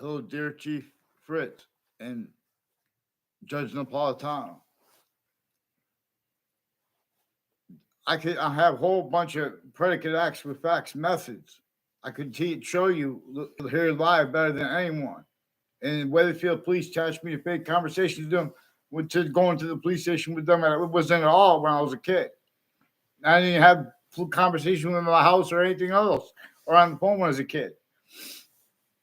Hello, dear Chief Fritz and Judge Napolitano. I have a whole bunch of predicate acts with facts methods. I could show you here live better than anyone. And Weatherfield police charged me to fake conversations with them, to going to the police station with them. It wasn't at all when I was a kid. I didn't have conversation with them in my house or anything else, or on the phone when I was a kid.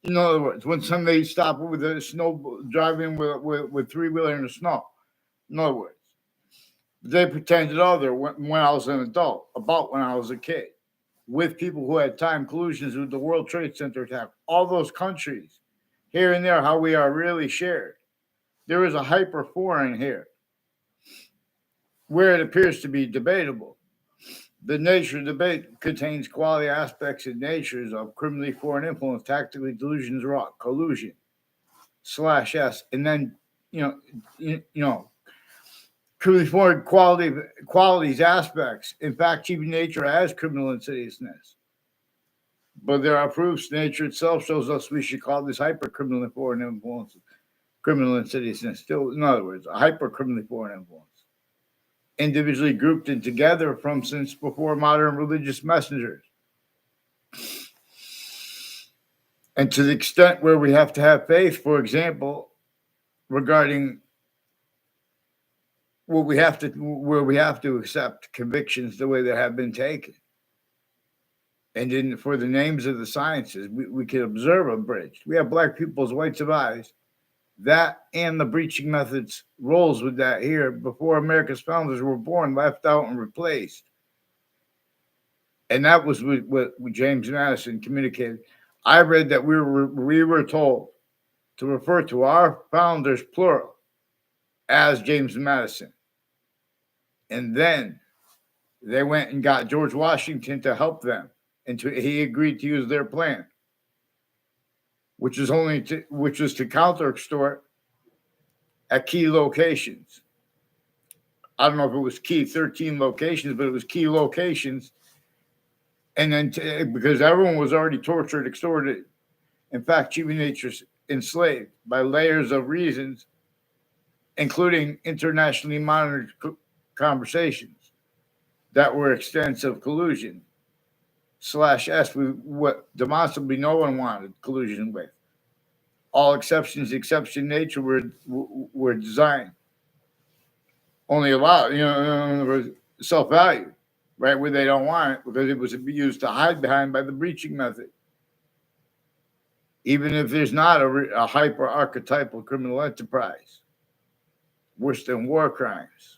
In other words, when somebody stopped with a snow driving with three wheeler in the snow. In other words, they pretended other when I was an adult, about when I was a kid, with people who had time collusions with the World Trade Center attack. All those countries, here and there, how we are really shared. There is a hyper foreign here, where it appears to be debatable. The nature of debate contains quality aspects and natures of criminally foreign influence, tactically delusions, raw collusion, /s, and then you know truly foreign qualities aspects. In fact, keeping nature as criminal insidiousness. But there are proofs nature itself shows us we should call this hyper criminal and foreign influence criminal insidiousness. Still, in other words, a hyper criminally foreign influence. Individually grouped and together from since before modern religious messengers. And to the extent where we have to have faith, for example, regarding where we have to accept convictions the way they have been taken. And for the names of the sciences, we can observe a bridge. We have black people's whites of eyes. That and the breaching methods rolls with that here before America's founders were born, left out and replaced. And that was what James Madison communicated. I read that we were told to refer to our founders, plural, as James Madison. And then they went and got George Washington to help them, and he agreed to use their plan, which was to counter extort at key locations. I don't know if it was key 13 locations, but it was key locations. And then because everyone was already tortured, extorted, in fact, human nature's enslaved by layers of reasons, including internationally monitored conversations that were extensive collusion /s with what demonstrably no one wanted collusion with. All exceptions, exception nature were designed only allowed, self-value, right, where they don't want it because it was used to hide behind by the breaching method. Even if there's not a hyper-archetypal criminal enterprise, worse than war crimes.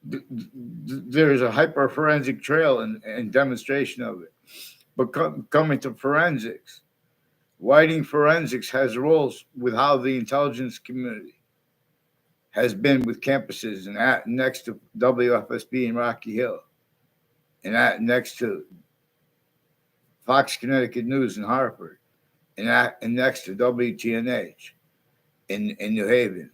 There's a hyper-forensic trail and demonstration of it. But coming to forensics, Whiting forensics has roles with how the intelligence community has been with campuses and next to WFSB in Rocky Hill, and next to Fox Connecticut News in Hartford, and next to WTNH in New Haven.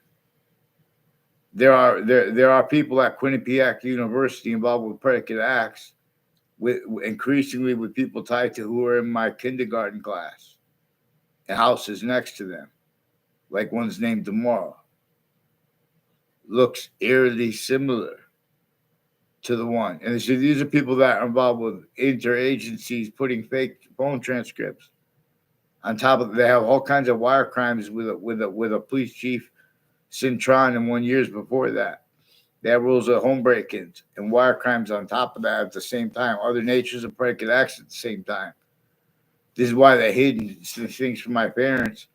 There are people at Quinnipiac University involved with predicate acts, increasingly with people tied to who are in my kindergarten class. And houses next to them, like one's named tomorrow, looks eerily similar to the one. And so these are people that are involved with interagencies putting fake phone transcripts on top of it. They have all kinds of wire crimes with a police chief, Cintron, and 1 year before that. They have rules of home break-ins and wire crimes on top of that at the same time. Other natures of predicate acts at the same time. This is why they hid things from my parents.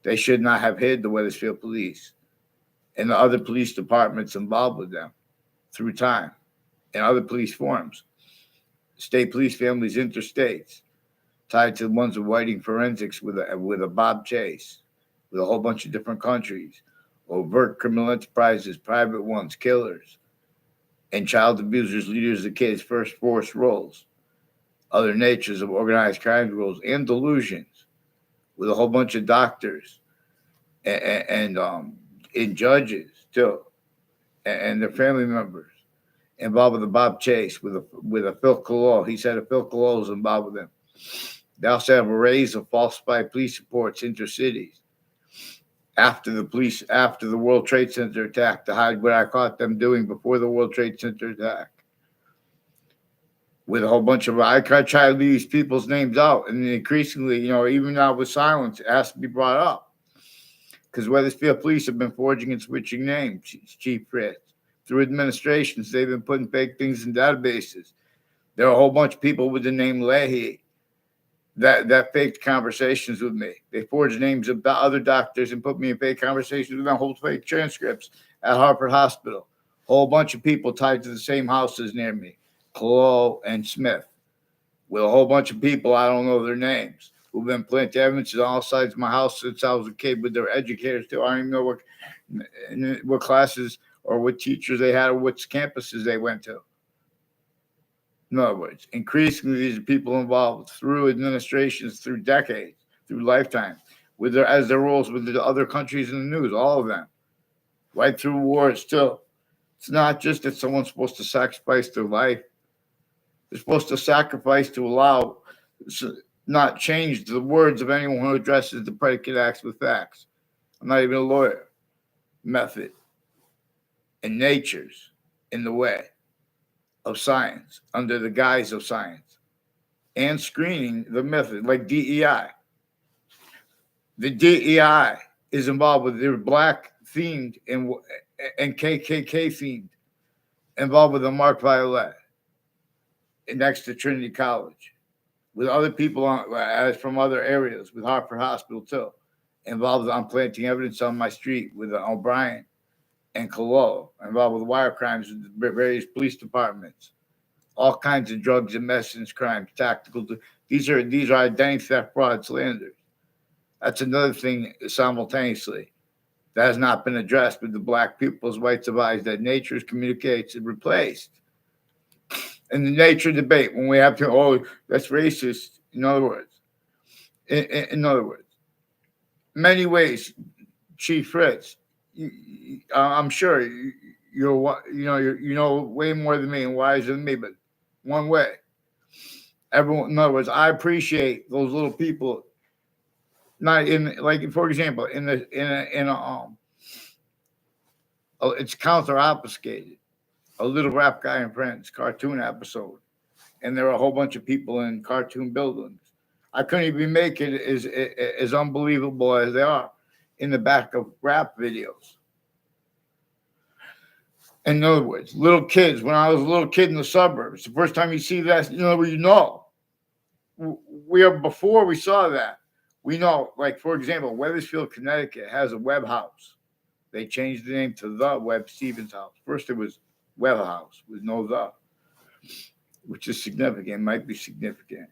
They should not have hid the Wethersfield police and the other police departments involved with them through time and other police forms, state police families, interstates, tied to the ones of Whiting forensics with a Bob Chase, with a whole bunch of different countries, overt criminal enterprises, private ones, killers, and child abusers, leaders of kids, first force roles. Other natures of organized crime rules and delusions, with a whole bunch of doctors and judges too, and their family members involved with the Bob Chase, with a Phil Collow. He said a Phil Collow is involved with him. They also have arrays of falsified police reports intercities after the World Trade Center attack to hide what I caught them doing before the World Trade Center attack. With a whole bunch of, I try to leave these people's names out, and increasingly, even now with silence, it has to be brought up. Because Wethersfield police have been forging and switching names, Chief Fritz. Through administrations, they've been putting fake things in databases. There are a whole bunch of people with the name Leahy that faked conversations with me. They forged names of other doctors and put me in fake conversations with them, hold fake transcripts at Hartford Hospital. A whole bunch of people tied to the same houses near me, Clough and Smith, with a whole bunch of people, I don't know their names, who've been planting evidence on all sides of my house since I was a kid with their educators too. I don't even know what classes or what teachers they had or what campuses they went to. In other words, increasingly these are people involved through administrations, through decades, through lifetimes, as their roles with the other countries in the news, all of them, right through wars still. It's not just that someone's supposed to sacrifice their life. They're supposed to sacrifice to allow, not change the words of anyone who addresses the predicate acts with facts. I'm not even a lawyer. Method and nature's in the way of science, under the guise of science, and screening the method, like DEI. The DEI is involved with their black themed and KKK themed, involved with the Mark Violet next to Trinity College, with other people from other areas, with Hartford Hospital too, involved on planting evidence on my street with O'Brien and Cologne, involved with wire crimes with various police departments, all kinds of drugs and medicines crimes, tactical. These are identity theft, fraud, slanders. That's another thing simultaneously that has not been addressed with the black people's rights of eyes that nature communicates and replaced. In the nature debate, when we have to, that's racist. In other words, many ways, Chief Fritz, I'm sure you know way more than me and wiser than me, but one way. Everyone, in other words, I appreciate those little people. Not in, like, for example, it's counter obfuscated. A Little Rap Guy and Friends cartoon episode, and there are a whole bunch of people in cartoon buildings. I couldn't even make it as unbelievable as they are in the back of rap videos. In other words, little kids, when I was a little kid in the suburbs, the first time you see that, before we saw that, we know, like, for example, Wethersfield, Connecticut has a Webb House. They changed the name to the Webb Stevens House. First it was Webb House with no the, which is significant, might be significant.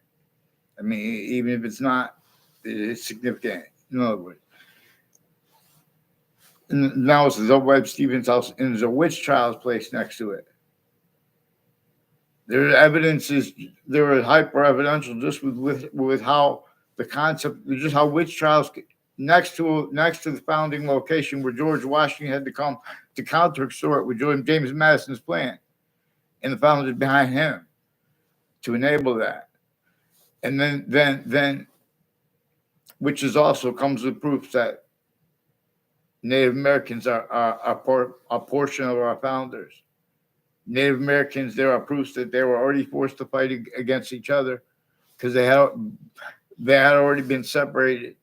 I mean, even if it's not, it's significant. In other words, and now it's the Webb Stevens House, and there's a witch trials place next to it. There are hyper evidential just with how the concept, just how witch trials next to the founding location where George Washington had to come to counter-extort with James Madison's plan, and the founders behind him to enable that. And then which also comes with proof that Native Americans are a portion of our founders. Native Americans, there are proofs that they were already forced to fight against each other because they had already been separated,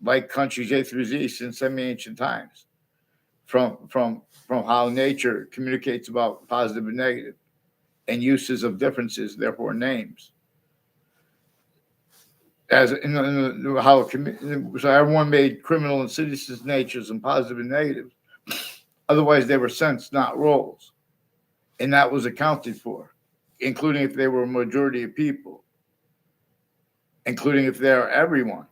like countries A through Z, since semi-ancient times, from how nature communicates about positive and negative, and uses of differences, therefore names. So everyone made criminal and citizen natures and positive and negative. Otherwise, they were sense, not roles. And that was accounted for, including if they were a majority of people, including if they are everyone.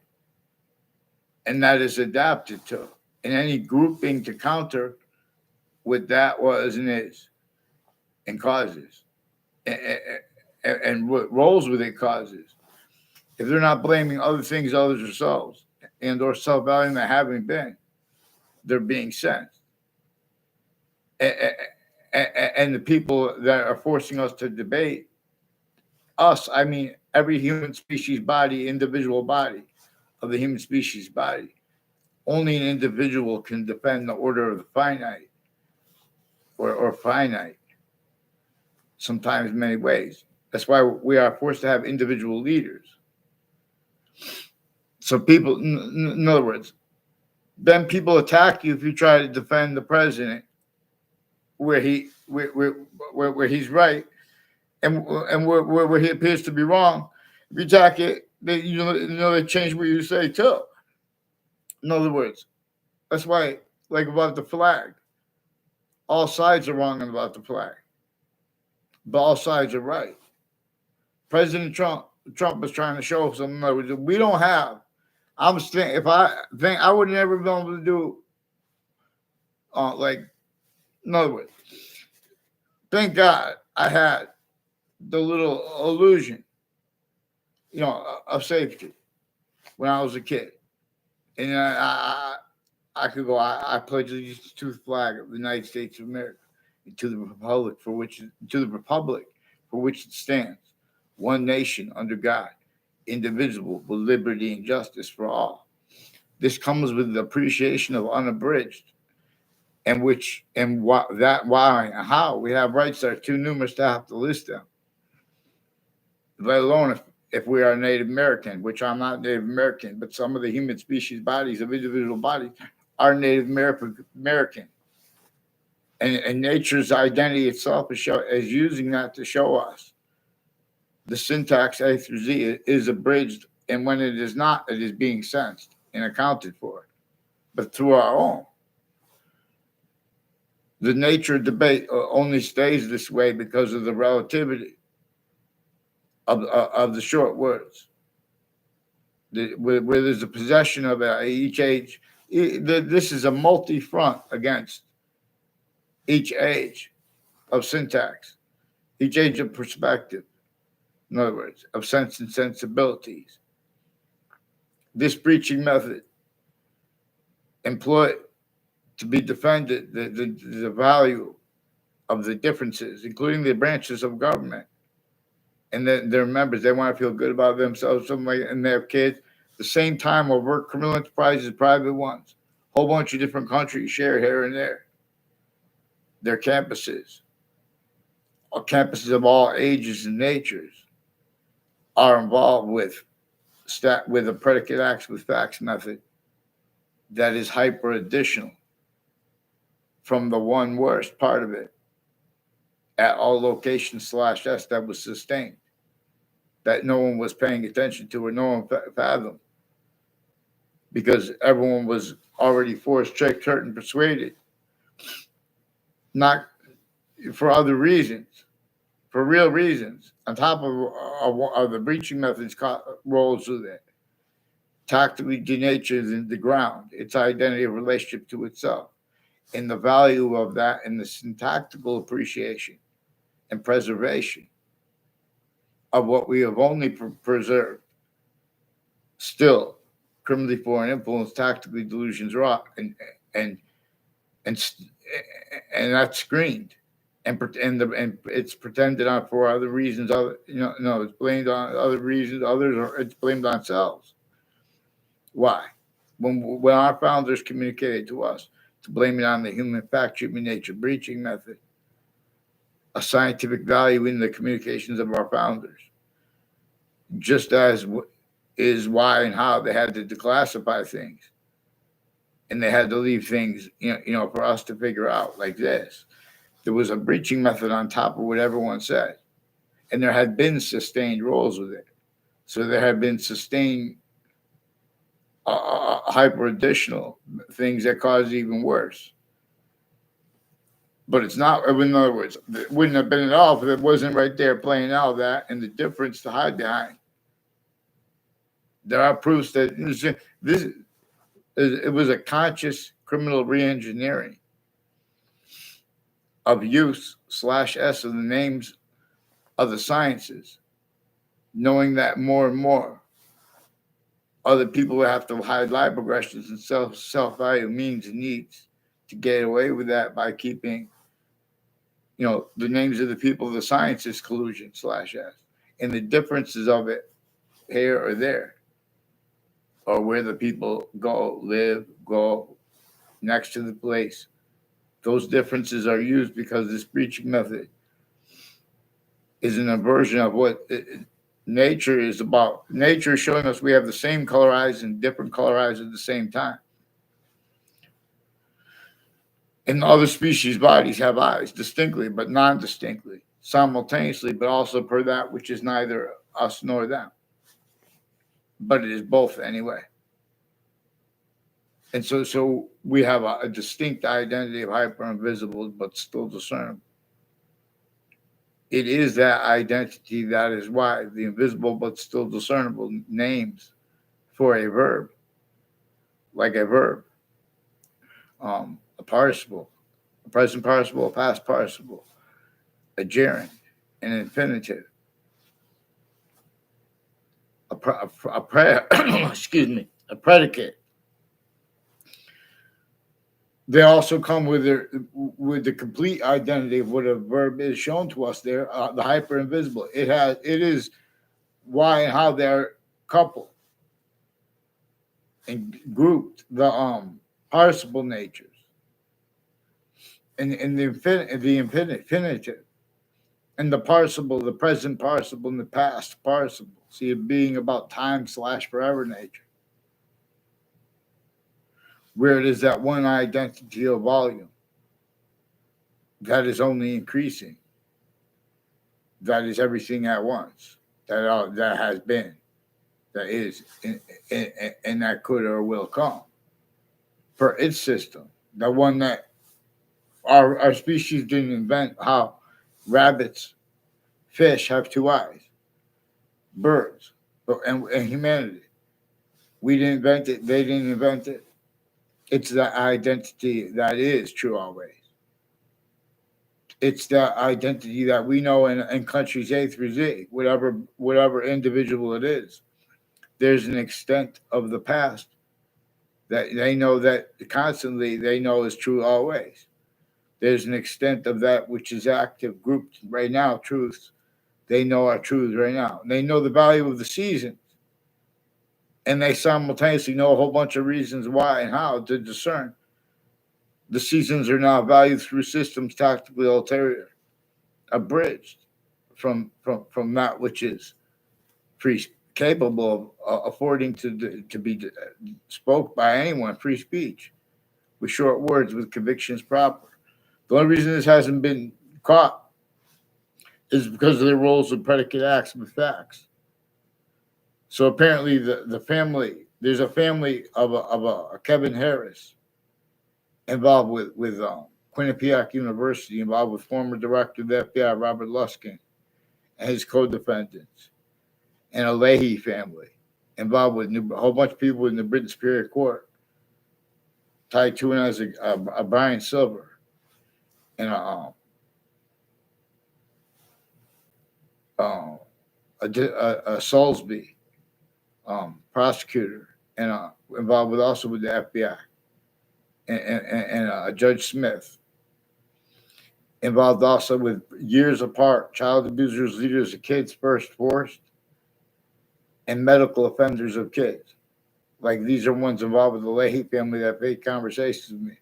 And that is adapted to. And any grouping to counter with that was and is and causes. And what roles with it causes. If they're not blaming other things, others themselves, and or self-valuing that having been, they're being sensed. And the people that are forcing us to debate us, I mean every human species body, individual body of the human species body. Only an individual can defend the order of the finite or finite, sometimes many ways. That's why we are forced to have individual leaders. So people, in other words, then people attack you if you try to defend the president where where he's right and where he appears to be wrong. If you attack it, they change what you say too. In other words, that's why, like about the flag, all sides are wrong about the flag, but all sides are right. President Trump is trying to show something that we don't have. I'm saying if I think I would never be able to do, like, in other words, thank God I had the little illusion, of safety when I was a kid, and I could go. I pledge allegiance to the flag of the United States of America, and to the republic for which it stands, one nation under God, indivisible with liberty and justice for all. This comes with the appreciation of unabridged, why and how we have rights that are too numerous to have to list them. Let alone if we are Native American, which I'm not Native American, but some of the human species bodies of individual bodies are Native American. And nature's identity itself is using that to show us the syntax A through Z is abridged, and when it is not, it is being sensed and accounted for, but through our own. The nature debate only stays this way because of the relativity of the short words. Where there's a possession of each age, this is a multi-front against each age of syntax, each age of perspective, in other words, of sense and sensibilities. This breaching method employed to be defended the value of the differences, including the branches of government, and then their members. They want to feel good about themselves, and they have kids. The same time will work criminal enterprises, private ones, a whole bunch of different countries share here and there. Their campuses of all ages and natures, are involved with a predicate acts with facts method that is hyper additional from the one worst part of it at all locations /s that was sustained, that no one was paying attention to or no one fathomed, because everyone was already forced, tricked, hurt, and persuaded, not for other reasons, for real reasons, on top of the breaching methods rolls with it. Tactically denatures the ground, its identity of relationship to itself, and the value of that in the syntactical appreciation and preservation of what we have only preserved. Still, criminally foreign influence, tactically delusions wrought, and that's screened, and it's pretended on for other reasons. It's blamed on other reasons. It's blamed on selves. Why? When our founders communicated to us to blame it on the human fact, human nature breaching method, a scientific value in the communications of our founders, just as is why and how they had to declassify things, and they had to leave things, for us to figure out like this. There was a breaching method on top of what everyone said, and there had been sustained roles with it. So there had been sustained hyper additional things that caused it even worse. But it's not, in other words, it wouldn't have been at all if it wasn't right there playing out that and the difference to hide behind. There are proofs that it was a conscious criminal reengineering of use /s of the names of the sciences, knowing that more and more other people would have to hide life progressions and self-value means and needs to get away with that by keeping, the names of the people of the sciences collusion /s. and the differences of it here or there, or where the people go next to the place. Those differences are used because this breaching method is an inversion of what nature is about. Nature is showing us we have the same color eyes and different color eyes at the same time. And other species' bodies have eyes distinctly, but non-distinctly, simultaneously, but also per that which is neither us nor them. But it is both anyway. And so we have a distinct identity of hyper-invisible, but still discernible. It is that identity that is why the invisible but still discernible names for a verb, like a verb, a participle, a present participle, a past participle, a gerund, an infinitive, excuse me, a predicate. They also come with the complete identity of what a verb is shown to us there, the hyper invisible. It is why and how they're coupled and grouped, the participle natures and the infinitive and the participle, the present participle and the past participle. See it being about time / forever nature, where it is that one identity of volume that is only increasing. That is everything at once. That has been, that is, and that could or will come. For its system, the one that our species didn't invent, how rabbits, fish have 2 eyes, birds, and humanity. We didn't invent it. They didn't invent it. It's that identity that is true always. It's that identity that we know in countries A through Z, whatever individual it is. There's an extent of the past that they know that constantly they know is true always. There's an extent of that which is active, grouped right now, truths. They know are truths right now. They know the value of the seasons. And they simultaneously know a whole bunch of reasons why and how to discern. The seasons are now valued through systems tactically ulterior, abridged from that which is free, capable of affording to be spoke by anyone, free speech, with short words, with convictions proper. The only reason this hasn't been caught is because of the roles of predicate acts with facts. So apparently the family, there's a family of a Kevin Harris involved with Quinnipiac University, involved with former director of the FBI, Robert Luskin, and his co-defendants, and a Leahy family involved with a whole bunch of people in the Britain Superior Court, tied to it as a Brian Silver, and a Salisbury prosecutor, and involved with also with the FBI, and Judge Smith, involved also with years apart, child abusers, leaders of kids first forced, and medical offenders of kids. Like these are ones involved with the Leahy family that made conversations with me,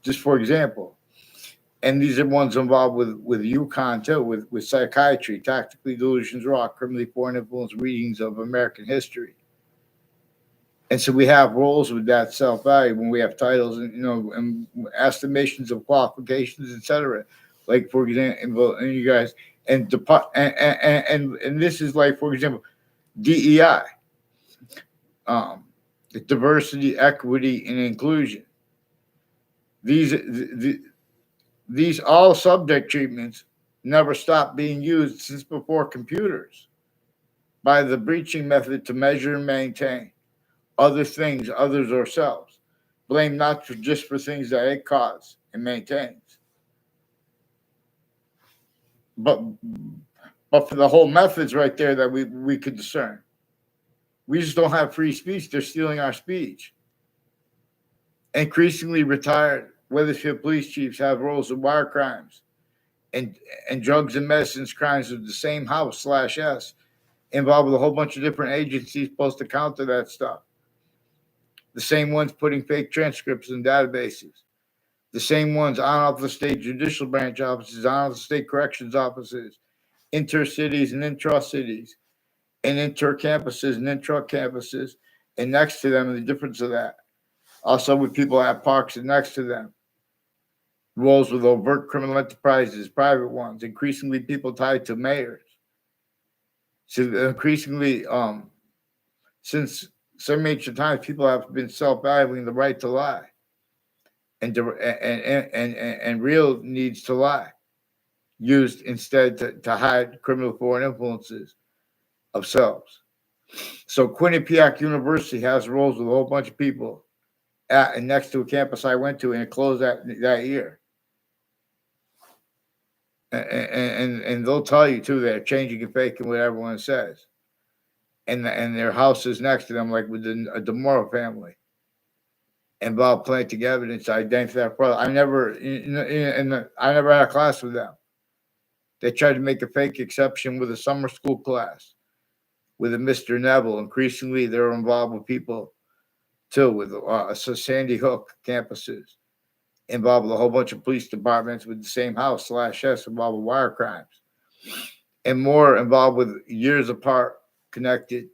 just for example. And these are ones involved with UConn too, with psychiatry, tactically delusions raw, criminally foreign influence readings of American history. And so we have roles with that self-value when we have titles and estimations of qualifications, etc. Like for example, and you guys and this is like, for example, DEI, diversity, equity, and inclusion. These all subject treatments never stopped being used since before computers by the breaching method to measure and maintain other things, others, or selves. Blame not just for things that it causes and maintains, but for the whole methods right there that we could discern. We just don't have free speech. They're stealing our speech. Increasingly retired Weathersfield police chiefs have roles in wire crimes and drugs and medicines crimes of the same house /S involved with a whole bunch of different agencies supposed to counter that stuff. The same ones putting fake transcripts in databases. The same ones on off the state judicial branch offices, on off the state corrections offices, intercities and intra-cities, and inter-campuses and intra-campuses, and next to them, and the difference of that. Also with people at parks and next to them. Roles with overt criminal enterprises, private ones, increasingly people tied to mayors. So increasingly, since some ancient times, people have been self-valuing the right to lie and real needs to lie, used instead to hide criminal foreign influences of selves. So Quinnipiac University has roles with a whole bunch of people at and next to a campus I went to, and it closed that year. And they'll tell you too they're changing and faking what everyone says, and their house is next to them, like with the DeMora family, involved planting evidence to identify that brother. I never had a class with them. They tried to make a fake exception with a summer school class with a Mr. Neville. Increasingly, they're involved with people too, with Sandy Hook campuses, involved with a whole bunch of police departments with the same house /S involved with wire crimes, and more involved with years apart connected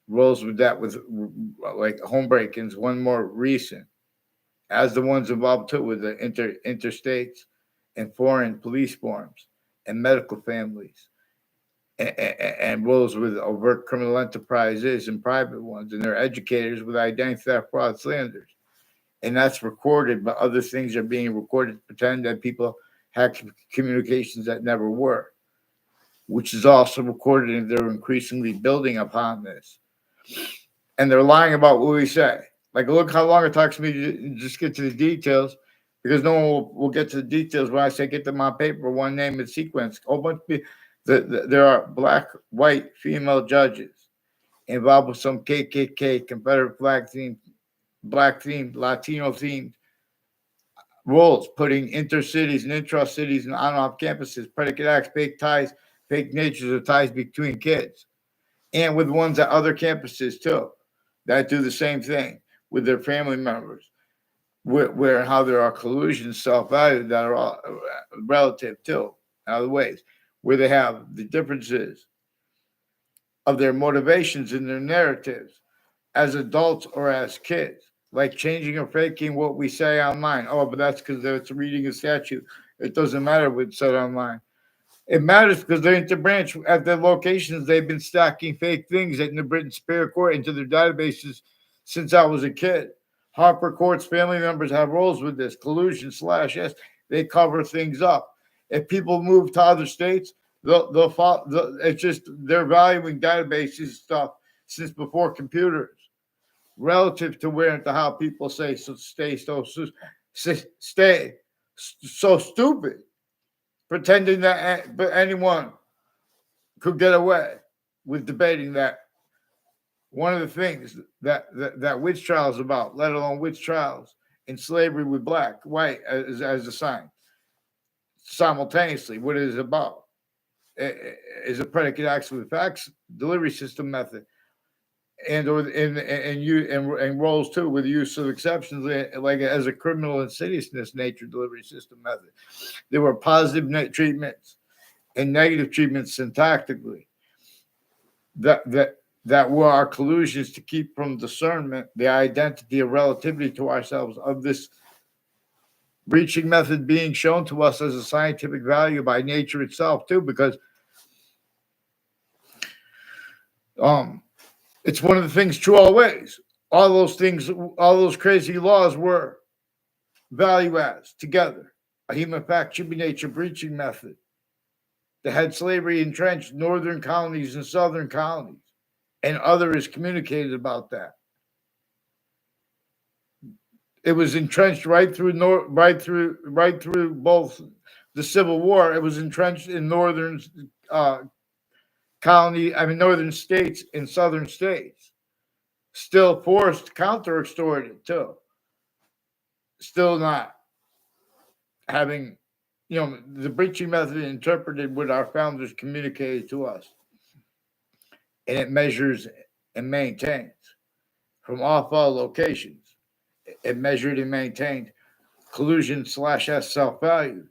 roles with that, with like home break-ins, one more recent, as the ones involved too with the interstates and foreign police forms and medical families, and roles with overt criminal enterprises and private ones, and their educators with identity theft, fraud, slanders. And that's recorded, but other things are being recorded to pretend that people had communications that never were, which is also recorded, and they're increasingly building upon this. And they're lying about what we say. Like, look how long it takes me to just get to the details, because no one will get to the details when I say get them on paper, one name and sequence. A whole bunch of people, there are black, white, female judges involved with some KKK, Confederate flag theme, black themed, Latino themed roles, putting intercities and intra-cities and on-off campuses, predicate acts, fake ties, fake natures of ties between kids, and with ones at other campuses too, that do the same thing with their family members, where how there are collusions, self-value that are all relative too, in other ways, where they have the differences of their motivations and their narratives as adults or as kids, like changing or faking what we say online. Oh, but that's because it's reading a statute. It doesn't matter what's said online. It matters because they're interbranch at their locations. They've been stacking fake things at New Britain Superior Court into their databases since I was a kid. Harper Court's family members have roles with this collusion /yes. They cover things up. If people move to other states, they'll follow. It's just they're valuing databases stuff since before computers, relative to where and to how people say stay so stupid, pretending that anyone could get away with debating that. One of the things that witch trials about, let alone witch trials in slavery with black, white as a sign, simultaneously, what it is about is a predicate acts with facts delivery system method, and roles too with the use of exceptions, like as a criminal insidiousness nature delivery system method. There were positive treatments and negative treatments syntactically that were our collusions to keep from discernment the identity of relativity to ourselves of this breaching method being shown to us as a scientific value by nature itself too, because it's one of the things true always. All those things, all those crazy laws were value adds together. A human fact should be nature breaching method that had slavery entrenched northern colonies and southern colonies, and other is communicated about that. It was entrenched right through both the Civil War. It was entrenched in northern northern states and southern states. Still forced counter extorted too. Still not having, the breaching method interpreted what our founders communicated to us. and it measures and maintains from off all locations. It measured and maintained collusion slash S self-value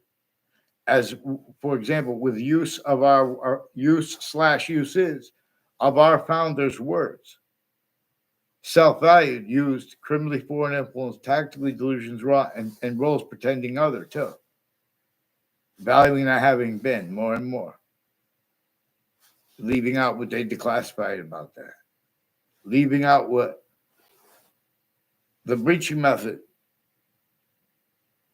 as, for example, with use of our use slash uses of our founders' words. Self-valued, used, criminally foreign influence, tactically delusions wrought, and roles pretending other too. Valuing not having been more and more. Leaving out what they declassified about that. Leaving out what the breaching method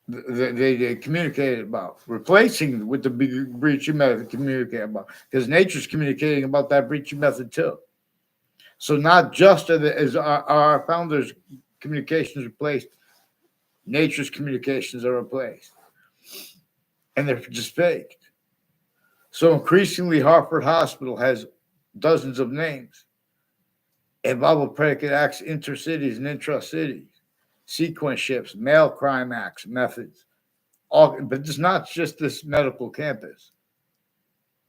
they communicated about, replacing with the breaching method communicated about, because nature's communicating about that breaching method too. So not just as our founders' communications replaced, nature's communications are replaced, and they're just faked. So increasingly, Hartford Hospital has dozens of names involved with predicate acts intercities and intra-cities, sequence shifts, mail crime acts, methods. All, but it's not just this medical campus.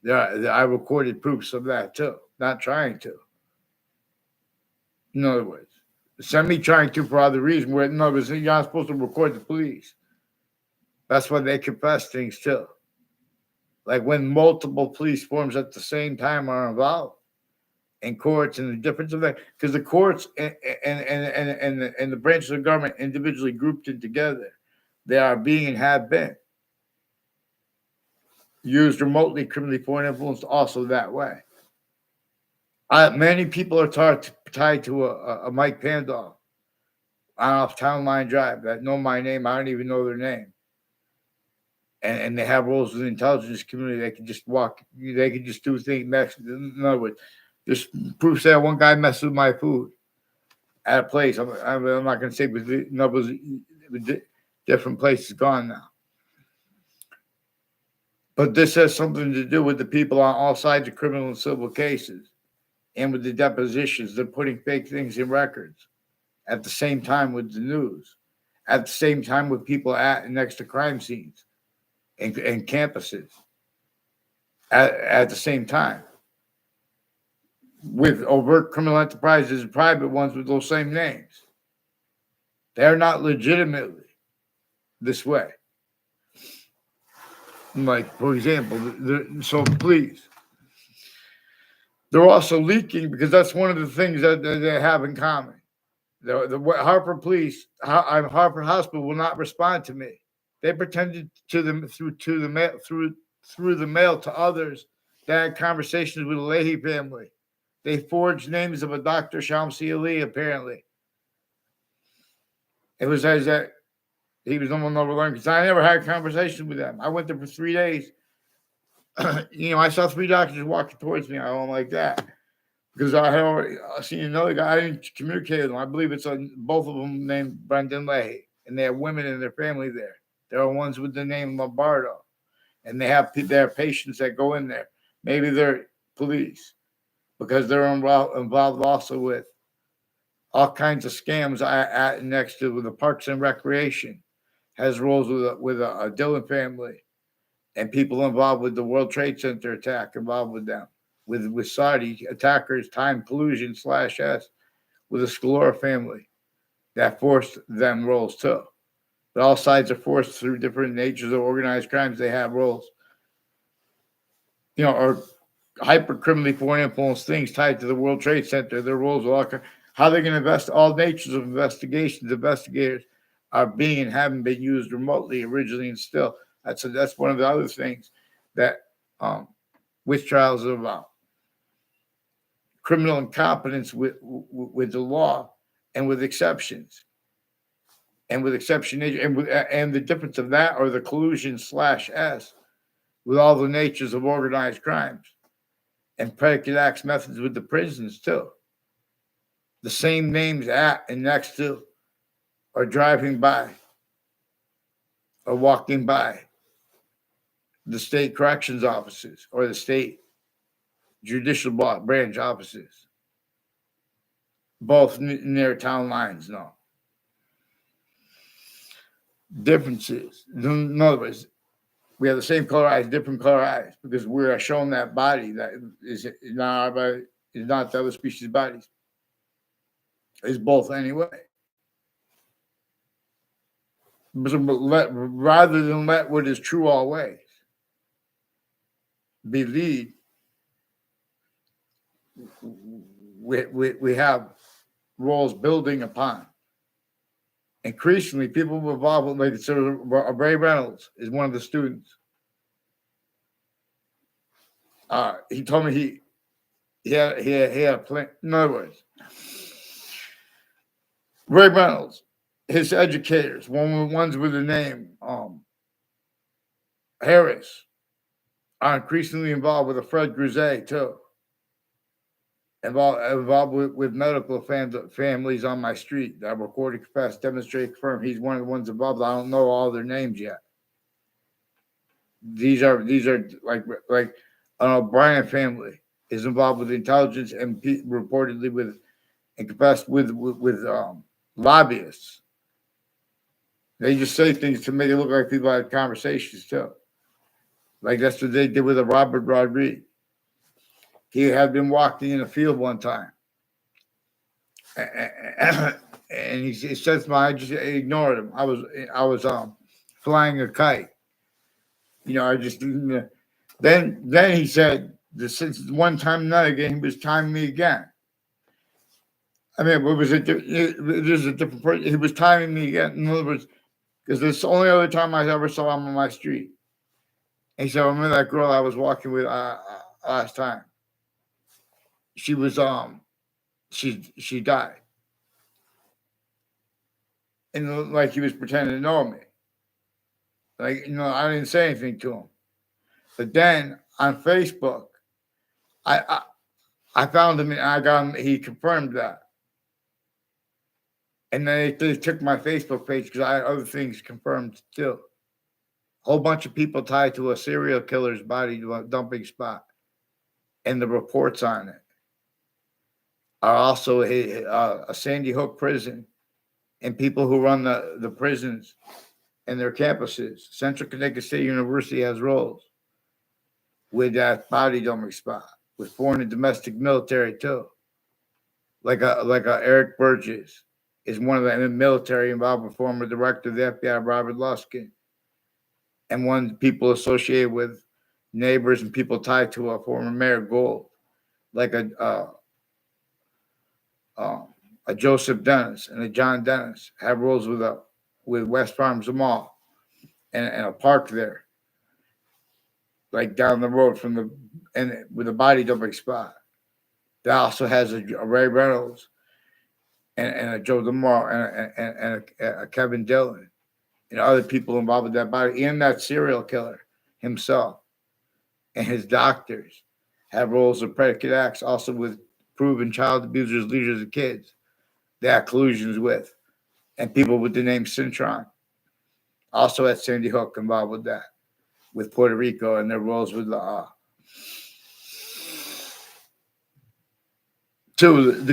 I recorded proofs of that too, not trying to. In other words, semi trying to for other reasons. Where in other words, you're not supposed to record the police. That's why they confess things too. Like when multiple police forms at the same time are involved in courts, and the difference of that, because the courts and the branches of government individually grouped in together, they are being and have been used remotely, criminally foreign influence also that way. Many people are tied to a Mike Pandolf on off Town Line Drive that know my name. I don't even know their name. And they have roles in the intelligence community. They can just walk. They can just do things. In other words, just proves that one guy messed with my food at a place. I'm not going to say, but different places gone now. But this has something to do with the people on all sides of criminal and civil cases, and with the depositions. They're putting fake things in records at the same time with the news, at the same time with people at and next to crime scenes and campuses at the same time, with overt criminal enterprises and private ones with those same names. They're not legitimately this way. Like, for example, so please, they're also leaking because that's one of the things that they have in common. The Hartford police, Hartford Hospital will not respond to me. They pretended to them through the mail to others that had conversations with the Leahy family. They forged names of a Dr. Shamsi Ali, apparently. It was as that he was no one overlearned because I never had a conversation with them. I went there for 3 days. I saw 3 doctors walking towards me. I don't like that. Because I had already seen another guy. I didn't communicate with them. I believe it's both of them named Brendan Leahy. And they have women in their family there. There are ones with the name Lombardo. And they have patients that go in there. Maybe they're police. Because they're involved also with all kinds of scams next to the Parks and Recreation. Has roles with a Dillon family. And people involved with the World Trade Center attack involved with them. With Saudi attackers, time collusion /S with the Scalora family that forced them roles too. But all sides are forced through different natures of organized crimes. They have roles, or hyper criminally foreign influence things tied to the World Trade Center. Their roles are all how they're going to invest all natures of investigations. Investigators are being and haven't been used remotely originally and still. That's one of the other things that witch trials are about. Criminal incompetence with the law and with exceptions. And with exception and the difference of that or the collusion /S with all the natures of organized crimes and predicate acts methods with the prisons too. The same names at and next to or driving by or walking by the state corrections offices or the state judicial branch offices. Both near town lines, no. Differences. In other words, we have the same color eyes, different color eyes, because we are shown that body that is not our body. is not the other species' bodies. It's both anyway. Rather than let what is true always be lead, we have roles building upon. Increasingly, people involved with, like, consider Ray Reynolds is one of the students. He told me he had a plan. In other words, Ray Reynolds, his educators, ones with the name Harris, are increasingly involved with a Fred Grisey too. Involved with medical families on my street that recorded, confess, demonstrate, confirm. He's one of the ones involved. I don't know all their names yet. These are like an O'Brien family is involved with intelligence and reportedly with and confessed with lobbyists. They just say things to make it look like people had conversations too. Like that's what they did with Robert Rodriguez. He had been walking in a field one time, and he says, "I just ignored him. I was flying a kite. I just didn't." Then he said, "Since one time, not again." He was timing me again. I mean, there's a different person. He was timing me again. In other words, because it's the only other time I ever saw him on my street. And he said, "I remember that girl I was walking with last time. She was she died." And like he was pretending to know me. Like, I didn't say anything to him. But then on Facebook, I found him and I got him. He confirmed that. And then they took my Facebook page because I had other things confirmed too. A whole bunch of people tied to a serial killer's body dumping spot. And the reports on it are also a Sandy Hook prison and people who run the prisons and their campuses. Central Connecticut State University has roles with that body dumping spot, with foreign and domestic military too. Like Eric Burgess is one of the military involved with former director of the FBI, Robert Luskin, and one of the people associated with neighbors and people tied to a former Mayor Gold, like a Joseph Dennis and a John Dennis have roles with West Farms Mall and a park there, like down the road with a body dumping spot. That also has a Ray Reynolds and a Joe DeMar and a Kevin Dillon and other people involved with that body, and that serial killer himself and his doctors have roles of predicate acts, also with proven child abusers, leaders of kids. They have collusions with, and people with the name Cintron, also at Sandy Hook, involved with that, with Puerto Rico and their roles with the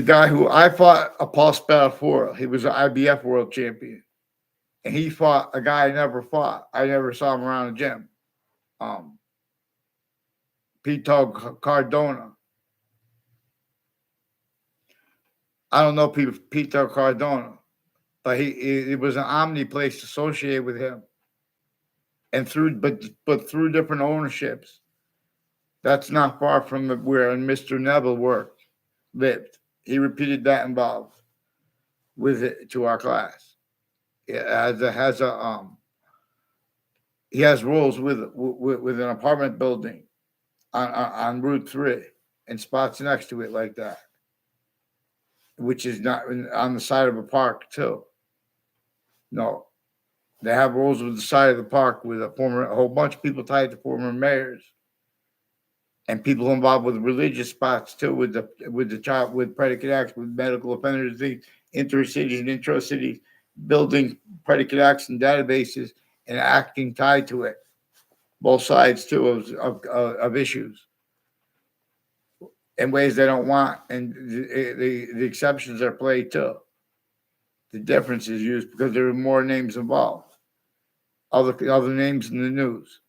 guy who I fought, Paul Spadafora. He was an IBF world champion. And he fought a guy I never fought. I never saw him around the gym. Pito Cardona. I don't know Pito Cardona, but it was an Omni place associated with him. And through different ownerships. That's not far from where Mr. Neville lived. He repeated that involved with it to our class. He has roles with an apartment building on Route 3 and spots next to it like that, which is not on the side of a park too. No, they have roles with the side of the park with a whole bunch of people tied to former mayors and people involved with religious spots too, with the child with predicate acts with medical offenders, intercities and intra-cities, building predicate acts and databases and acting tied to it. Both sides too of issues in ways they don't want, and the exceptions are played too. The difference is used because there are more names involved, other names in the news.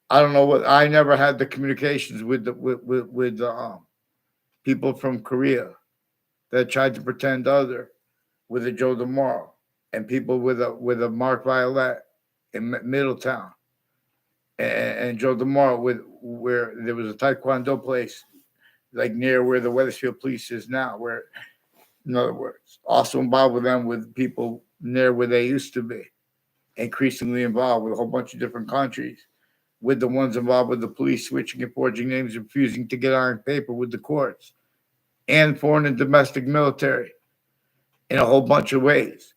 I don't know what I never had the communications with the people from Korea that tried to pretend other with a Joe DeMauro, and people with a Mark Violet in Middletown, and Joe DeMauro with where there was a Taekwondo place like near where the Wethersfield Police is now, where in other words, also involved with them with people near where they used to be, increasingly involved with a whole bunch of different countries, with the ones involved with the police switching and forging names, refusing to get on paper with the courts, and foreign and domestic military in a whole bunch of ways.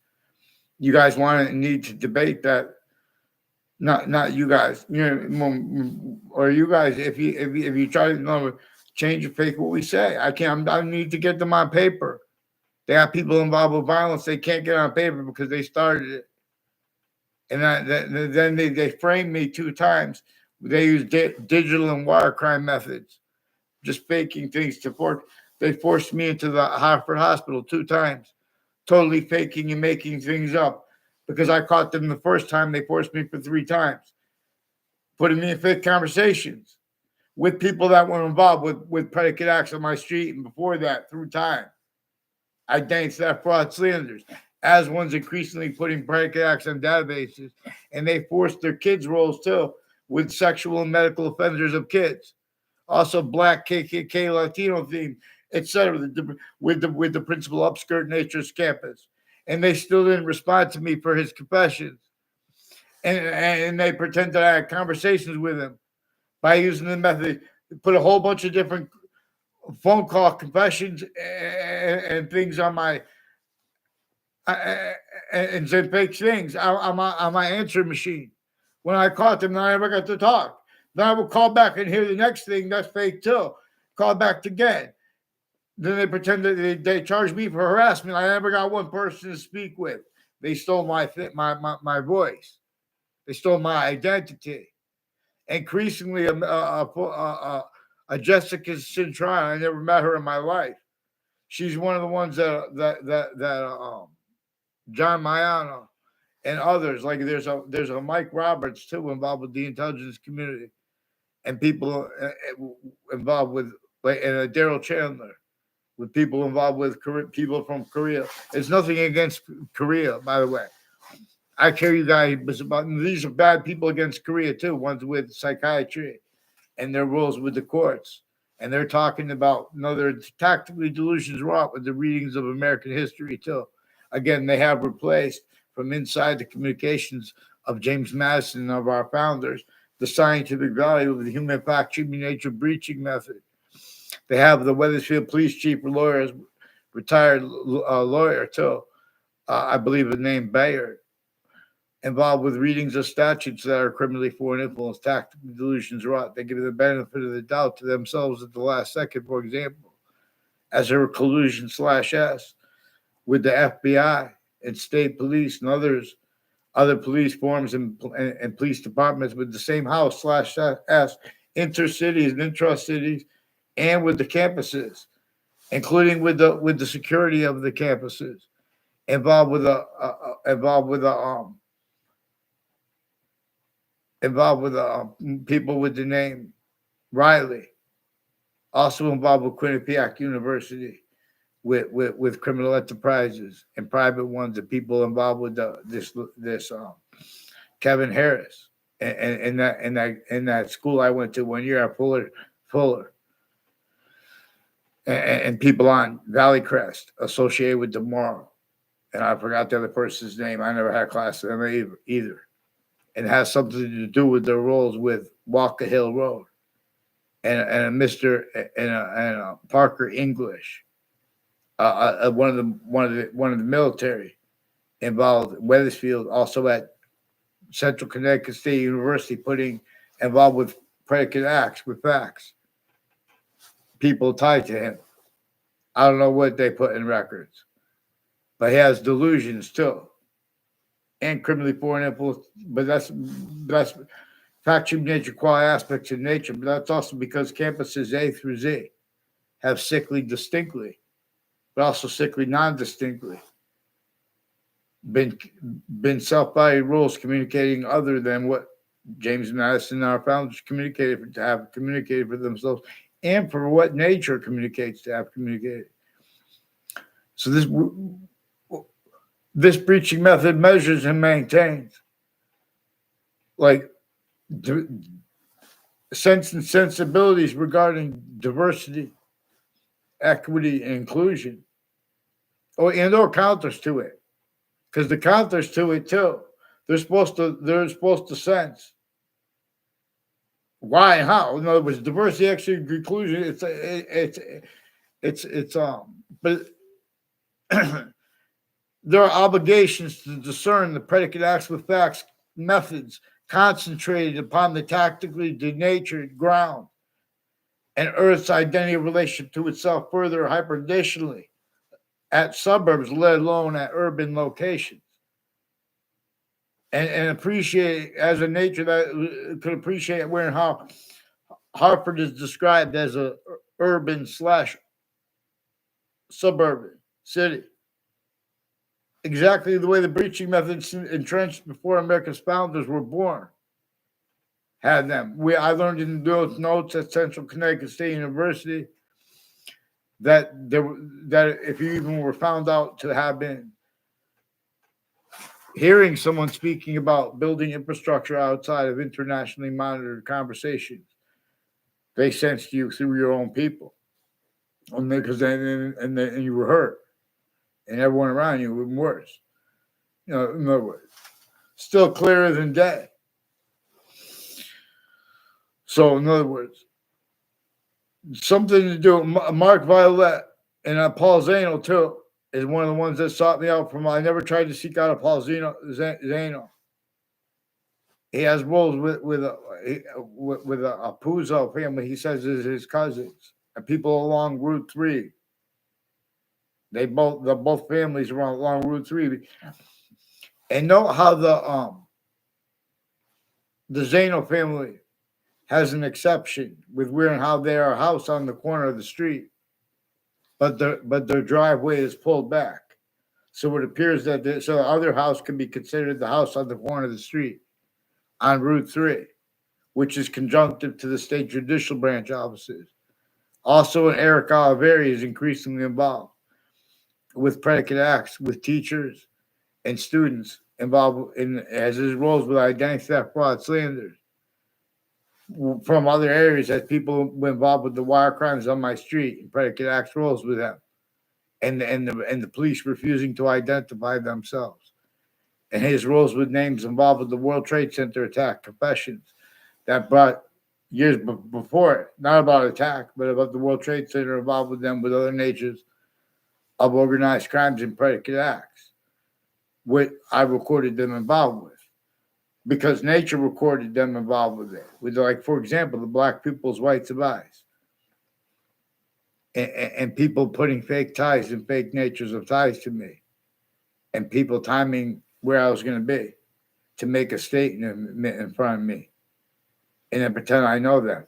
You guys want to need to debate that. Not you guys, or you guys. If you try to change or fake what we say, I can't. I need to get them on paper. They have people involved with violence. They can't get on paper because they started it. And then they framed me 2 times. They used digital and wire crime methods, just faking things to force. They forced me into the Hartford hospital 2 times, totally faking and making things up. Because I caught them the first time, they forced me for 3 times, putting me in fake conversations with people that were involved with predicate acts on my street, and before that, through time. Identity theft, fraud, slanders, as one's increasingly putting predicate acts on databases, and they forced their kids' roles too with sexual and medical offenders of kids, also Black KKK, Latino theme, etc. With the principal upskirt nature's campus, and they still didn't respond to me for his confessions, and they pretend that I had conversations with him by using the method, put a whole bunch of different phone call confessions and things on my and said fake things on my answering machine. When I caught them, I never got to talk. Then I would call back and hear the next thing that's fake too. Call back again. Then they pretend that they charged me for harassment. I never got one person to speak with. They stole my voice. They stole my identity. Increasingly, a Jessica Cintron. I never met her in my life. She's one of the ones that John Mayano and others, like there's a Mike Roberts too, involved with the intelligence community, and people involved with, like, and a Daryl Chandler, with people involved with people from Korea. It's nothing against Korea, by the way. I care you guys about, these are bad people against Korea too, ones with psychiatry and their roles with the courts. And they're talking about, they're tactically delusions wrought with the readings of American history too. Again, they have replaced from inside the communications of James Madison and of our founders the scientific value of the human fact treatment nature breaching method. They have the Wethersfield police chief lawyers, retired lawyer too, I believe the name Bayard, involved with readings of statutes that are criminally foreign influence, tactical delusions wrought. They give the benefit of the doubt to themselves at the last second, for example, as a collusion /S with the FBI and state police and other police forms and police departments with the same house /S, intercities and intra-cities, and with the campuses, including with the security of the campuses, involved with people with the name Riley, also involved with Quinnipiac University, with criminal enterprises and private ones, and people involved with this Kevin Harris and that school I went to one year at Fuller, and people on Valley Crest associated with DeMauro, and I forgot the other person's name. I never had class with them either. And it has something to do with their roles with Walker Hill Road and a Parker English, one of the military involved Wethersfield, also at Central Connecticut State University, involved with predicate acts with facts. People tied to him. I don't know what they put in records, but he has delusions too. And criminally foreign influence, but that's factual nature, quality aspects of nature. But that's also because campuses A through Z have sickly distinctly, but also sickly non-distinctly been self-valued rules communicating other than what James Madison and our founders communicated for themselves and for what nature communicates to have communicated. So this breaching method measures and maintains like sense and sensibilities regarding diversity, equity, and inclusion, or counters to it, because the counters to it too. They're supposed to sense why and how. In other words, diversity, equity, inclusion. But there are obligations to discern the predicate acts with facts, methods concentrated upon the tactically denatured ground and Earth's identity relation to itself further hyperdimensionally at suburbs, let alone at urban locations. And appreciate as a nature that could appreciate where and how Hartford is described as a urban / suburban city. Exactly the way the breaching methods entrenched before America's founders were born had them. I learned in those notes at Central Connecticut State University that if you even were found out to have been hearing someone speaking about building infrastructure outside of internationally monitored conversations, they sensed you through your own people, and you were hurt, and everyone around you was worse. In other words, still clearer than day. So, in other words, something to do. Mark Violet and Paul Zano too is one of the ones that sought me out from. I never tried to seek out a Paul Zano. He has roles with a Puzo family. He says is his cousins and people along Route 3. The both families are along Route 3. And note how the Zano family has an exception with where and how they are a house on the corner of the street, but their driveway is pulled back, so it appears that the other house can be considered the house on the corner of the street on Route 3, which is conjunctive to the state judicial branch offices. Also, Eric Oliveri is increasingly involved with predicate acts with teachers and students involved in as his roles with identity theft, fraud, slanders from other areas as people involved with the wire crimes on my street and predicate acts roles with them, and the police refusing to identify themselves, and his roles with names involved with the World Trade Center attack confessions that brought years before it, not about attack, but about the World Trade Center involved with them with other natures of organized crimes and predicate acts, which I recorded them involved with. Because nature recorded them involved with it. With, like, for example, the black people's whites of eyes. And people putting fake ties and fake natures of ties to me. And people timing where I was going to be to make a statement in front of me. And then pretend I know them.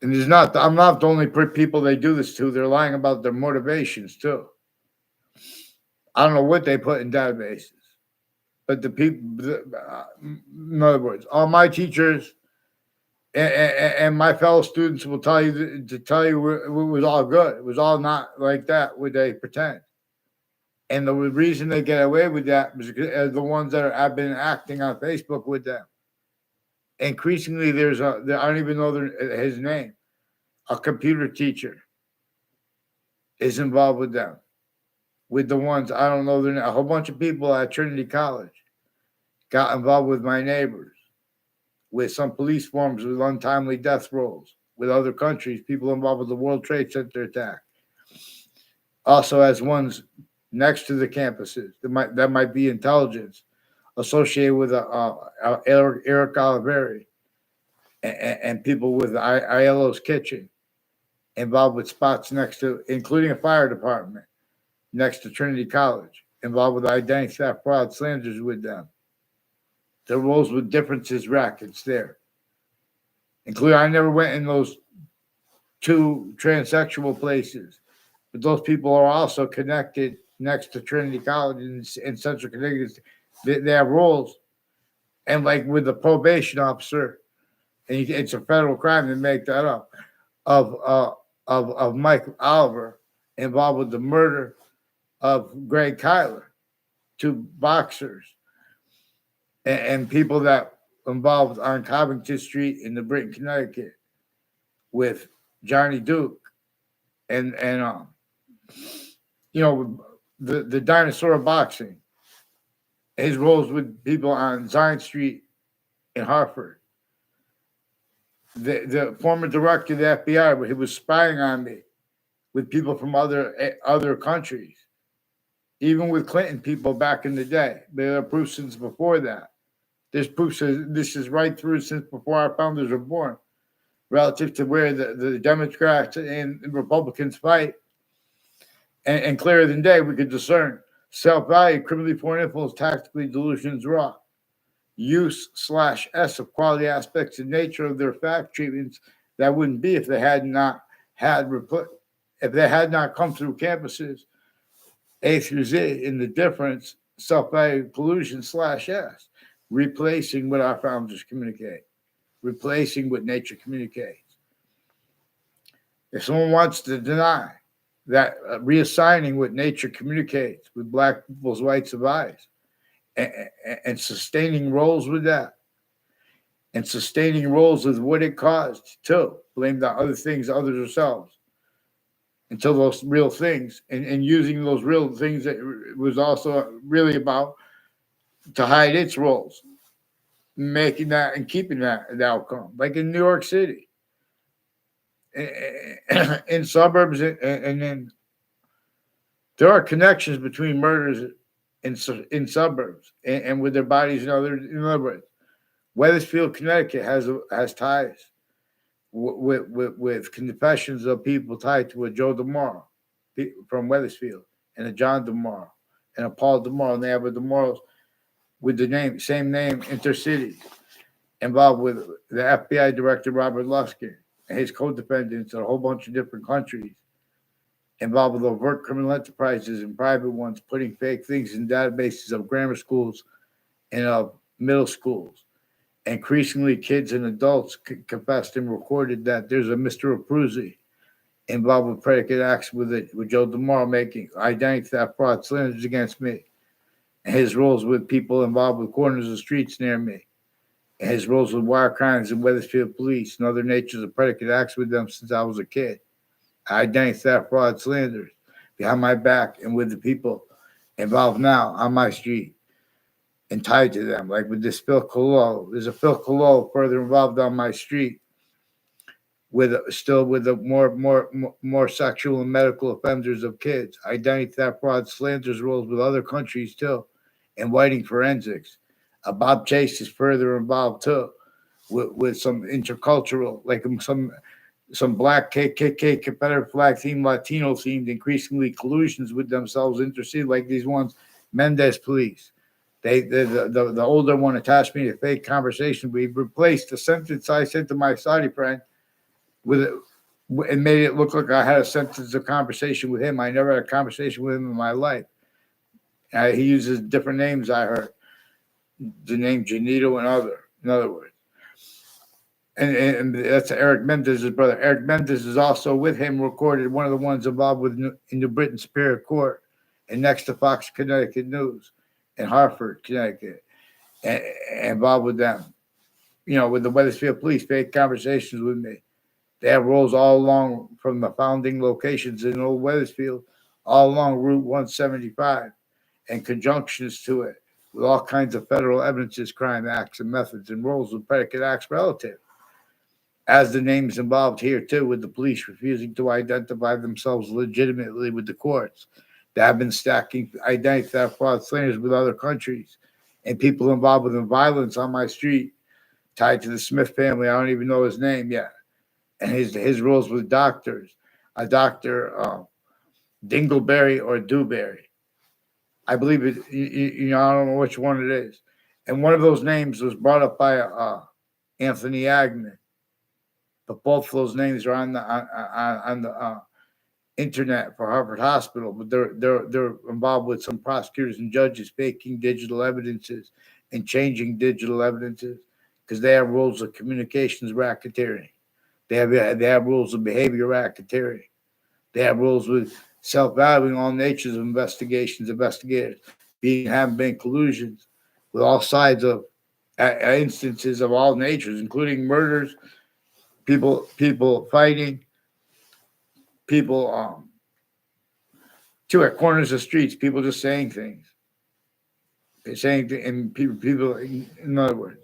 And I'm not the only people they do this to. They're lying about their motivations too. I don't know what they put in databases. But the people, in other words, all my teachers and my fellow students will tell you it was all good. It was all not like that. Would they pretend? And the reason they get away with that is because the ones that have been acting on Facebook with them. Increasingly, I don't even know his name. A computer teacher is involved with them. With the ones I don't know their name. A whole bunch of people at Trinity College got involved with my neighbors, with some police forms with untimely death rolls, with other countries, people involved with the World Trade Center attack. Also, as ones next to the campuses, that might be intelligence associated with Eric Oliveri and people with Aiello's Kitchen involved with spots next to, including a fire department next to Trinity College, involved with identity theft, fraud, slanders with them. The roles with differences rackets there. Including, I never went in those 2 transsexual places, but those people are also connected next to Trinity College in Central Connecticut. They have roles. And like with the probation officer and it's a federal crime to make that up, of Mike Oliver involved with the murder of Greg Kyler, two boxers, and people that involved on Covington Street in the Britain, Connecticut, with Johnny Duke and the dinosaur of boxing. His roles with people on Zion Street in Hartford. The former director of the FBI, where he was spying on me with people from other countries, even with Clinton people back in the day. There are proofs since before that. There's proof this is right through since before our founders were born, relative to where the Democrats and Republicans fight. And clearer than day, we could discern self-value, criminally foreign influence, tactically delusions raw. Use/S of quality aspects of nature of their fact treatments that wouldn't be if they had not come through campuses A through Z in the difference self-value collusion/S, replacing what our founders communicate, replacing what nature communicates. If someone wants to deny that, reassigning what nature communicates with black people's rights of eyes, and sustaining roles with that, and sustaining roles with what it caused too, blamed on other things, others ourselves, until those real things, and using those real things that it was also really about to hide its roles, making that and keeping that the outcome, like in New York City, in suburbs, and then there are connections between murders in suburbs and with their bodies in other words. Weathersfield, Connecticut has ties with confessions of people tied to a Joe DeMauro from Weathersfield, and a John DeMauro, and a Paul DeMauro, and they have a DeMauro with the same name, intercity, involved with the FBI director Robert Luskin and his co-defendants in a whole bunch of different countries, involved with overt criminal enterprises and private ones, putting fake things in databases of grammar schools and of middle schools. Increasingly, kids and adults confessed and recorded that there's a Mr. Abruzzi involved with predicate acts with Joe DeMauro making identity theft, fraud, slanders against me, and his roles with people involved with corners of streets near me, and his roles with wire crimes and Weathersfield police and other natures of predicate acts with them since I was a kid. Identity theft, fraud, slanders behind my back and with the people involved now on my street and tied to them, like with this Phil Colo. There's a Phil Colo further involved on my street with the more sexual and medical offenders of kids. Identity theft, fraud, slanders roles with other countries too, and whiting forensics. Bob Chase is further involved too with some intercultural, like some black KKK, Confederate flag themed, Latino themed, increasingly collusions with themselves intercede, like these ones, Mendez police. The older one attached me to fake conversation. We replaced the sentence I sent to my Saudi friend with it, and made it look like I had a sentence of conversation with him. I never had a conversation with him in my life. He uses different names, I heard. The name Janito and in other words. And that's Eric Mendez's brother. Eric Mendez is also with him, recorded one of the ones involved with in the Britain Superior Court and next to Fox Connecticut News in Hartford, Connecticut, and involved with them. With the Weathersfield police, fake conversations with me. They have roles all along from the founding locations in Old Weathersfield, all along Route 175, and conjunctions to it with all kinds of federal evidences, crime acts, and methods, and roles with predicate acts relative. As the names involved here, too, with the police refusing to identify themselves legitimately with the courts. They have been stacking identity theft, fraud, slanders with other countries, and people involved with violence on my street, tied to the Smith family. I don't even know his name yet. And his roles with doctors, a Dr. Dingleberry or Dewberry. I believe it, I don't know which one it is. And one of those names was brought up by Anthony Agnew. But both of those names are on the internet for Harvard Hospital. But they're involved with some prosecutors and judges faking digital evidences and changing digital evidences, because they have rules of communications racketeering. They have rules of behavior racketeering. They have rules with self-valuing all natures of investigators having been collusions with all sides of instances of all natures, including murders, people fighting, people too at corners of streets, people just saying things. They're saying and people in other words.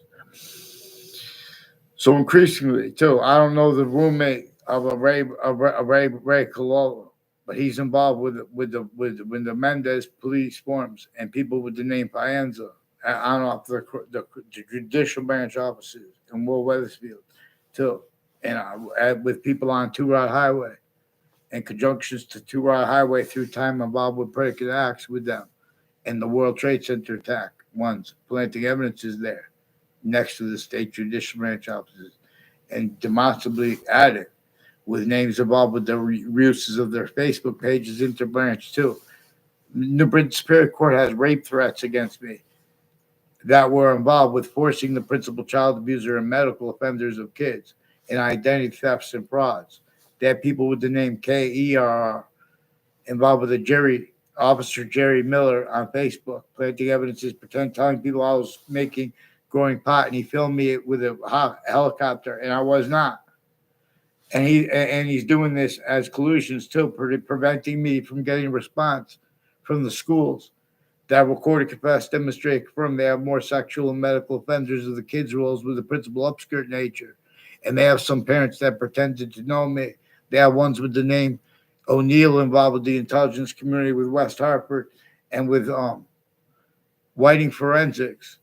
So increasingly, too, I don't know the roommate of Ray Cololo, but he's involved with the Mendez police forms and people with the name Paenza on off the judicial branch offices in Will Weathersfield, too, and with people on Two Rod Highway and conjunctions to Two Rod Highway through time involved with predicate acts with them and the World Trade Center attack ones planting evidence is there next to the state judicial branch offices and demonstrably added with names involved with the uses of their Facebook pages interbranch too. New Britain Superior Court has rape threats against me that were involved with forcing the principal child abuser and medical offenders of kids and identity thefts and frauds. They have people with the name KERR involved with Officer Jerry Miller on Facebook, planting evidences, telling people I was growing pot, and he filmed me with a helicopter, and I was not. And he's doing this as collusions too, preventing me from getting a response from the schools that recorded, confess, demonstrate, confirm they have more sexual and medical offenders of the kids' roles with the principal upskirt nature. And they have some parents that pretended to know me. They have ones with the name O'Neill involved with the intelligence community with West Hartford and with Whiting Forensics,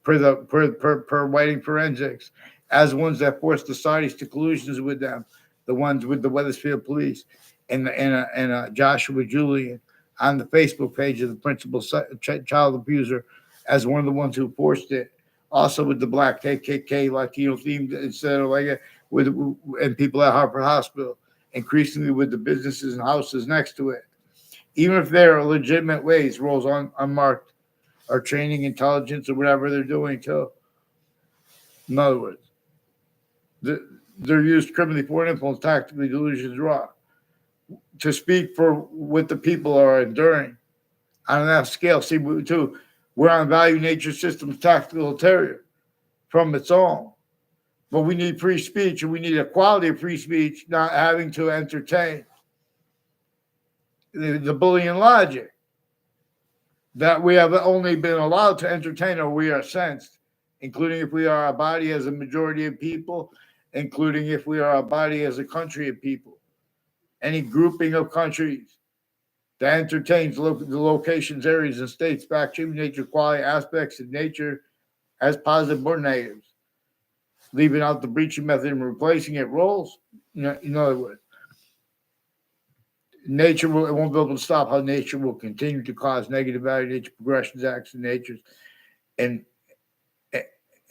per Whiting Forensics, as ones that forced the Saudis to collusions with them, the ones with the Weathersfield police and Joshua Julian on the Facebook page of the principal child abuser as one of the ones who forced it. Also with the Black KKK Latino theme instead of like it, and people at Hartford Hospital, increasingly with the businesses and houses next to it. Even if there are legitimate ways, roles unmarked, or training intelligence or whatever they're doing too. In other words, they're used criminally foreign influence, tactically delusions raw to speak for what the people are enduring on that scale. See, too, we're on value nature systems tactical terror from its own. But we need free speech, and we need equality of free speech, not having to entertain the bullying logic that we have only been allowed to entertain or we are sensed, including if we are a body as a majority of people, including if we are a body as a country of people. Any grouping of countries that entertains the locations, areas, and states back to nature, quality aspects of nature as positive or negatives, leaving out the breaching method and replacing it roles. In other words, nature won't be able to stop how nature will continue to cause negative value nature progressions, acts of natures, and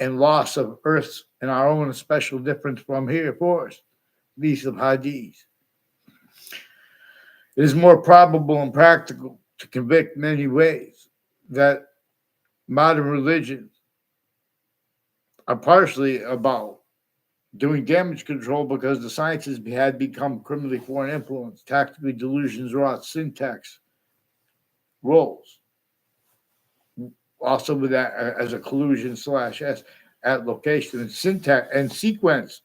loss of Earth's and our own special difference from here for us, these of Hadiths. It is more probable and practical to convict many ways that modern religions are partially about doing damage control because the sciences had become criminally foreign influence, tactically delusions, wrought syntax roles. Also with that as a collusion / s at location and syntax and sequence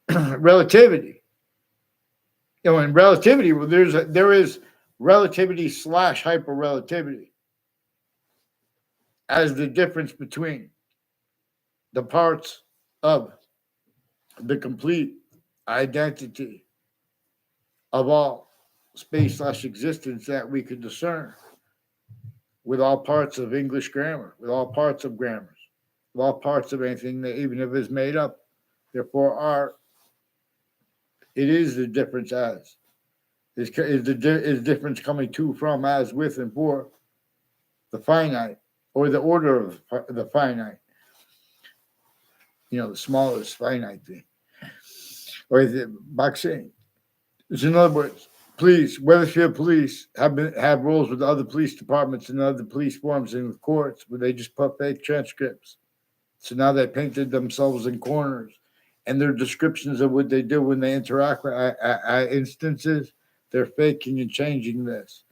relativity. In relativity, there is relativity / hyperrelativity as the difference between the parts of the complete identity of all space / existence that we could discern with all parts of English grammar, with all parts of grammars, with all parts of anything that even if it's made up. Therefore, art, it is the difference as. Is the difference coming to, from, as, with, and for the finite, or the order of the finite. The smallest finite thing. Or the boxing. So in other words, police, Weathersfield police have roles with other police departments and other police forms and with courts where they just put fake transcripts So now they painted themselves in corners, and their descriptions of what they do when they interact with instances, they're faking and changing this,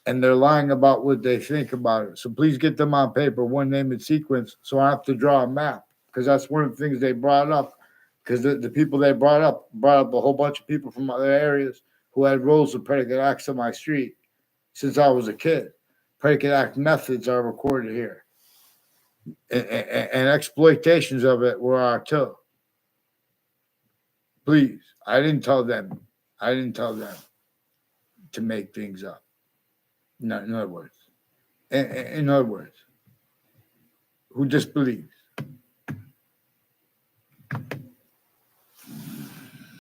and they're lying about what they think about it. So please get them on paper, one name and sequence, so I have to draw a map, because that's one of the things they brought up. Because the people they brought up a whole bunch of people from other areas who had roles of predicate acts on my street since I was a kid. Predicate act methods are recorded here, and exploitations of it were too. Please, I didn't tell them. I didn't tell them to make things up. No, in other words, in other words, who disbelieves?